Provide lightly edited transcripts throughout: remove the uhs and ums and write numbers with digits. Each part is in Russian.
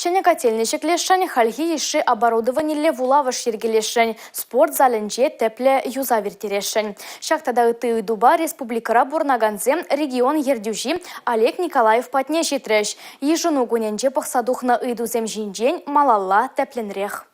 Ченекательный шеклешень, хальги иши оборудование левулавыш ергелешень, спорт залынже тепле юза вертерешень. Шахтада ты дуба республикара бурнаганзе регион ердюжи Олег Николаев патне житреш. Ежину гуненже пахсадухна ыйдузем жинжень малалла тепленрех.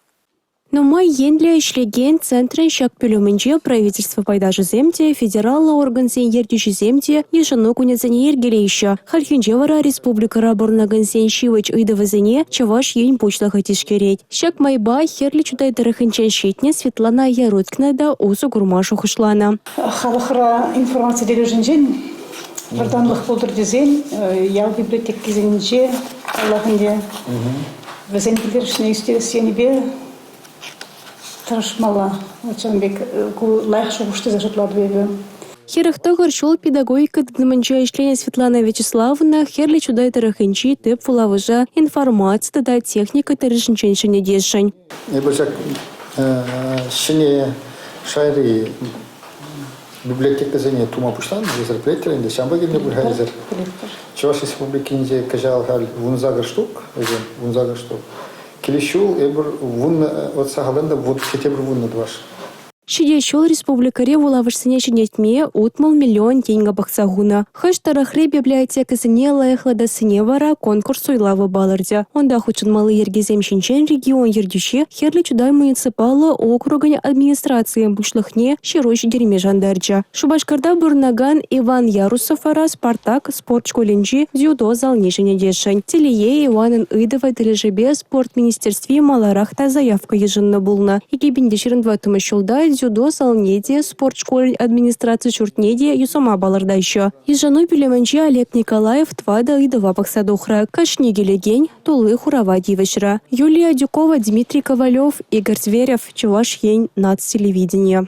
Но май ендле ишлеген центры шак пелюменже правительство пайдажы земте, федералла органзен ердюші земте, ешану кунецене ергелейші. Хальхинже вара республикара бурнаганзен шивыч ыйдывызене чаваш ень пучлаха тишкерет. Шак майба херли чудай тарахынчен шетне Светлана Яруткна да усу гурмашу хушлана. Халахра информация делюжинжен, варданлых полдырдезен, яу библиотек кизенже, Аллахынде, везен билершне истересенебе, Тарашмала, Чанбек, лайхшу гушты зажитладвебе. Херахта горшол педагогика дгнаманча члена Светлана Вячеславовна херли чудай тарахынчи тып фулавыжа информация тада техника тарышынчен шене дешень. Ебачак шене шайри библиотека зене тума пуштан, зезер плеттеринде, шамбагинде бульхайзер. Чуваш республикинде кажал халь вунзагарштук, вунзагарштук. Келешул эбр вун от сагаланда вот кетебр вун надваш. Шидешол республикаре вулавышсыне шенетме утмал миллион деньга бақсагуна. Хаш тарахре библиотека сыне лайхлада сыне вара конкурс уйлавы балырды. Онда хучынмалы ергезем шинчен регион ердюші херли чудай муниципалы округань администрации бушлыхне широш дерме жандарджа. Шубашкарда бурнаган Иван Ярусов ара Спартак спорт школенджи дзюдо залне шенедешень. Телее Иванын ыдывай тележебе спорт министерстве маларахта заявка ежинна булна. Егебинде 22 шулда дзюдо салнеде спорт школы администрации чуртнеде юсома баларда еще. Ежану пилеманчи Олег Николаев твада идова паксадухра. Кашниги легень тулы хурава дивышра. Юлия Дюкова, Дмитрий Ковалев, Игорь Зверев, Чуваш ень нацтелевидение.